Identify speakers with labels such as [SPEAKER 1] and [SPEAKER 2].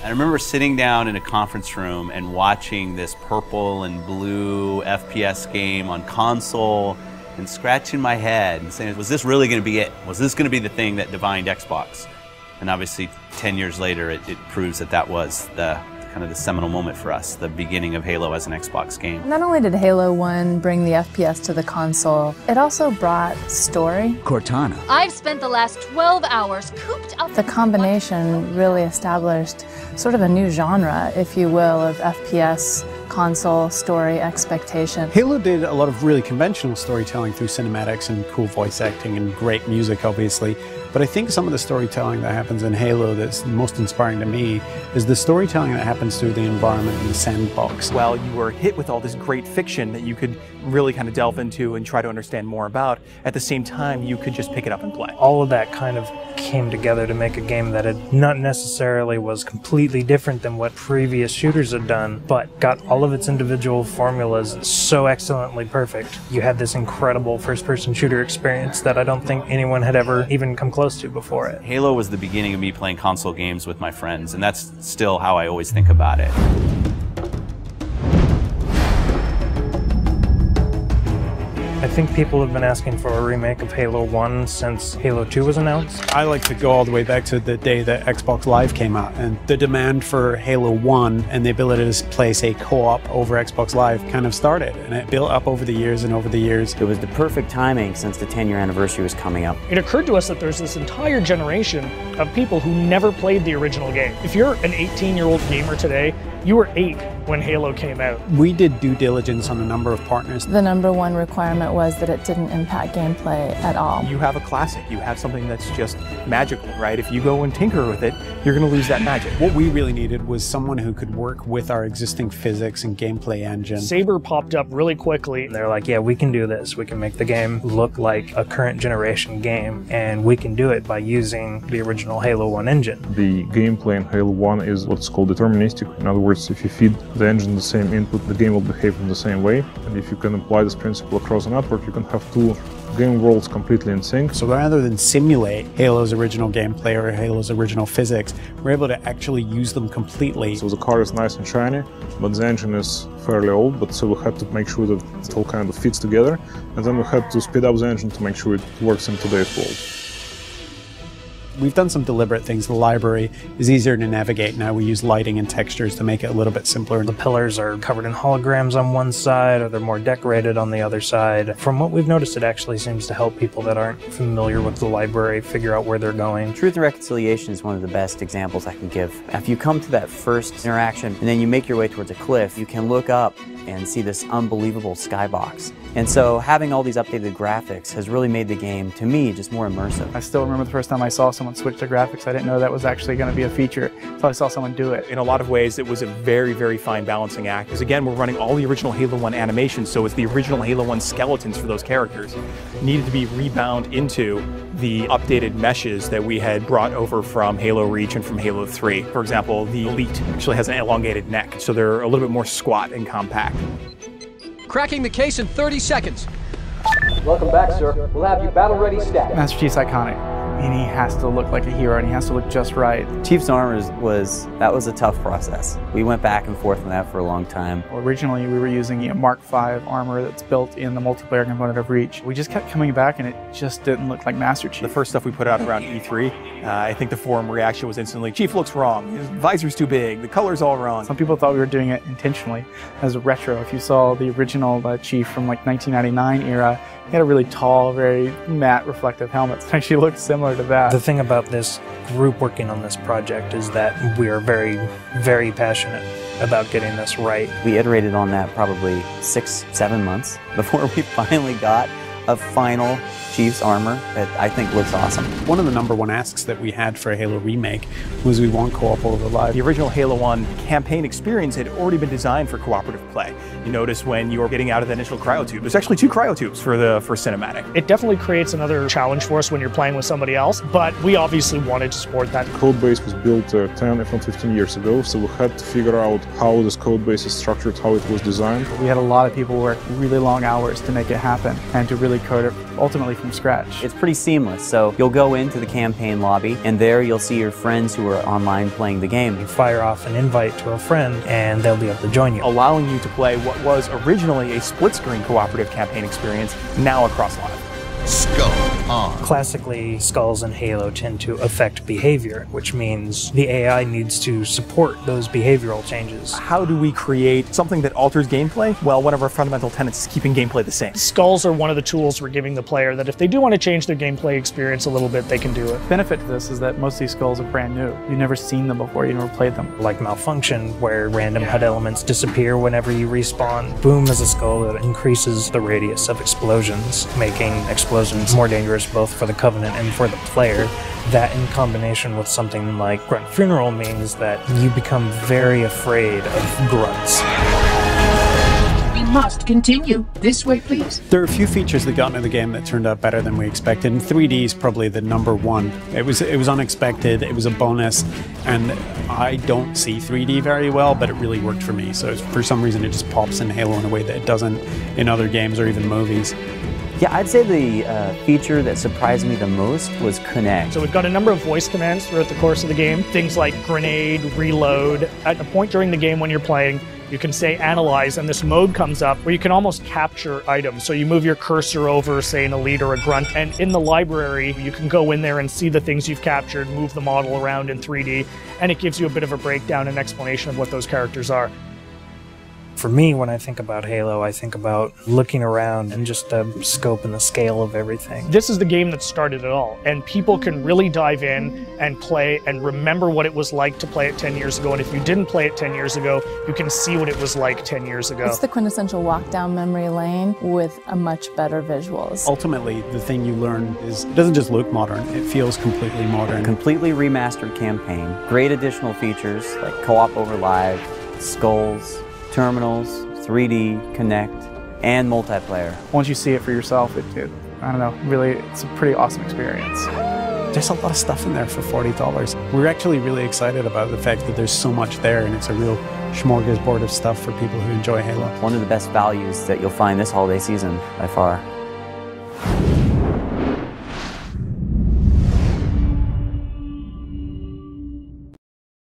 [SPEAKER 1] I remember sitting down in a conference room and watching this purple and blue FPS game on console and scratching my head and saying, was this really going to be it? Was this going to be the thing that defined Xbox? And obviously 10 years later it proves that that was the kind of the seminal moment for us, the beginning of Halo as an Xbox game.
[SPEAKER 2] Not only did Halo 1 bring the FPS to the console, it also brought story.
[SPEAKER 3] Cortana.
[SPEAKER 4] I've spent the last 12 hours cooped up.
[SPEAKER 2] The combination really established sort of a new genre, if you will, of FPS console story expectation.
[SPEAKER 5] Halo did a lot of really conventional storytelling through cinematics and cool voice acting and great music, obviously. But I think some of the storytelling that happens in Halo that's most inspiring to me is the storytelling that happens through the environment in the sandbox.
[SPEAKER 6] While you were hit with all this great fiction that you could really kind of delve into and try to understand more about, at the same time you could just pick it up and play.
[SPEAKER 7] All of that kind of came together to make a game that had not necessarily was completely different than what previous shooters had done, but got all of its individual formulas so excellently perfect. You had this incredible first-person shooter experience that I don't think anyone had ever even come close to before it.
[SPEAKER 1] Halo was the beginning of me playing console games with my friends, and that's still how I always think about it.
[SPEAKER 7] I think people have been asking for a remake of Halo 1 since Halo 2 was announced.
[SPEAKER 5] I like to go all the way back to the day that Xbox Live came out, and the demand for Halo 1 and the ability to play, say, co-op over Xbox Live kind of started, and it built up over the years and over the years.
[SPEAKER 3] It was the perfect timing since the 10-year anniversary was coming up.
[SPEAKER 8] It occurred to us that there's this entire generation of people who never played the original game. If you're an 18-year-old gamer today, you were 8 when Halo came out.
[SPEAKER 5] We did due diligence on a number of partners.
[SPEAKER 2] The number one requirement was that it didn't impact gameplay at all.
[SPEAKER 6] You have a classic, you have something that's just magical, right? If you go and tinker with it, you're going to lose that magic.
[SPEAKER 5] What we really needed was someone who could work with our existing physics and gameplay engine.
[SPEAKER 8] Saber popped up really quickly.
[SPEAKER 7] They're like, yeah, we can do this. We can make the game look like a current generation game, and we can do it by using the original Halo 1 engine.
[SPEAKER 9] The gameplay in Halo 1 is what's called deterministic. In other words, if you feed the engine the same input, the game will behave in the same way. And if you can apply this principle across a network, you can have two game worlds completely in sync.
[SPEAKER 5] So rather than simulate Halo's original gameplay or Halo's original physics, we're able to actually use them completely.
[SPEAKER 9] So the car is nice and shiny, but the engine is fairly old, but so we had to make sure that it all kind of fits together. And then we had to speed up the engine to make sure it works in today's world.
[SPEAKER 5] We've done some deliberate things. The library is easier to navigate now. We use lighting and textures to make it a little bit simpler.
[SPEAKER 7] The pillars are covered in holograms on one side, or they're more decorated on the other side. From what we've noticed, it actually seems to help people that aren't familiar with the library figure out where they're going.
[SPEAKER 3] Truth and Reconciliation is one of the best examples I can give. If you come to that first interaction and then you make your way towards a cliff, you can look up and see this unbelievable skybox. And so having all these updated graphics has really made the game, to me, just more immersive.
[SPEAKER 10] I still remember the first time I saw someone switch to graphics. I didn't know that was actually going to be a feature until I saw someone do it.
[SPEAKER 6] In a lot of ways, it was a very, very fine balancing act. Because again, we're running all the original Halo 1 animations, so it's the original Halo 1 skeletons for those characters needed to be rebound into the updated meshes that we had brought over from Halo Reach and from Halo 3. For example, the Elite actually has an elongated neck, so they're a little bit more squat and compact.
[SPEAKER 11] Cracking the case in 30 seconds.
[SPEAKER 12] Welcome back, sir. We'll have you battle ready stat.
[SPEAKER 10] Master Chief's iconic, and he has to look like a hero, and he has to look just right.
[SPEAKER 3] Chief's armor was a tough process. We went back and forth on that for a long time.
[SPEAKER 10] Originally, we were using a Mark V armor that's built in the multiplayer component of Reach. We just kept coming back, and it just didn't look like Master Chief.
[SPEAKER 6] The first stuff we put out around E3, I think the forum reaction was instantly, Chief looks wrong, his visor's too big, the color's all wrong.
[SPEAKER 10] Some people thought we were doing it intentionally as a retro. If you saw the original Chief from like 1999 era, he had a really tall, very matte reflective helmet. It actually looked similar to that.
[SPEAKER 7] The thing about this group working on this project is that we are very, very passionate about getting this right.
[SPEAKER 3] We iterated on that probably 6-7 months before we finally got a final Chief's armor that I think looks awesome.
[SPEAKER 5] One of the number one asks that we had for a Halo remake was we want co-op over live.
[SPEAKER 6] The original Halo 1 campaign experience had already been designed for cooperative play. You notice when you're getting out of the initial cryotube, there's actually 2 cryotubes for the first cinematic.
[SPEAKER 8] It definitely creates another challenge for us when you're playing with somebody else, but we obviously wanted to support that.
[SPEAKER 9] The code base was built 10, if not 15 years ago, so we had to figure out how this code base is structured, how it was designed.
[SPEAKER 10] We had a lot of people work really long hours to make it happen and to really really code it ultimately from scratch.
[SPEAKER 3] It's pretty seamless, so you'll go into the campaign lobby, and there you'll see your friends who are online playing the game.
[SPEAKER 7] You fire off an invite to a friend, and they'll be able to join you,
[SPEAKER 6] allowing you to play what was originally a split-screen cooperative campaign experience, now across live.
[SPEAKER 13] Skull on.
[SPEAKER 7] Classically, skulls in Halo tend to affect behavior, which means the AI needs to support those behavioral changes.
[SPEAKER 6] How do we create something that alters gameplay? Well, one of our fundamental tenets is keeping gameplay the same.
[SPEAKER 8] Skulls are one of the tools we're giving the player that if they do want to change their gameplay experience a little bit, they can do it.
[SPEAKER 10] The benefit to this is that most of these skulls are brand new. You've never seen them before, you never played them.
[SPEAKER 7] Like Malfunction, where random HUD elements disappear whenever you respawn. Boom is a skull that increases the radius of explosions, making explosions more dangerous both for the Covenant and for the player. That in combination with something like Grunt Funeral means that you become very afraid of grunts.
[SPEAKER 13] We must continue. This way, please.
[SPEAKER 5] There are a few features that got into the game that turned out better than we expected, and 3D is probably the number one. It was unexpected, it was a bonus, and I don't see 3D very well, but it really worked for me. So for some reason it just pops in Halo in a way that it doesn't in other games or even movies.
[SPEAKER 3] Yeah, I'd say the feature that surprised me the most was Connect.
[SPEAKER 8] So we've got a number of voice commands throughout the course of the game. Things like grenade, reload. At a point during the game when you're playing, you can say analyze, and this mode comes up where you can almost capture items. So you move your cursor over, say, an elite or a grunt, and in the library, you can go in there and see the things you've captured, move the model around in 3D, and it gives you a bit of a breakdown and explanation of what those characters are.
[SPEAKER 7] For me, when I think about Halo, I think about looking around and just the scope and the scale of everything.
[SPEAKER 8] This is the game that started it all, and people can really dive in and play and remember what it was like to play it 10 years ago, and if you didn't play it 10 years ago, you can see what it was like 10 years ago.
[SPEAKER 2] It's the quintessential walk down memory lane with a much better visuals.
[SPEAKER 5] Ultimately, the thing you learn is it doesn't just look modern, it feels completely modern.
[SPEAKER 3] Completely remastered campaign, great additional features like co-op over live, skulls, terminals, 3D, Connect, and multiplayer.
[SPEAKER 10] Once you see it for yourself, I don't know, really, it's a pretty awesome experience.
[SPEAKER 5] There's a lot of stuff in there for $40. We're actually really excited about the fact that there's so much there, and it's a real smorgasbord of stuff for people who enjoy Halo.
[SPEAKER 3] One of the best values that you'll find this holiday season by far.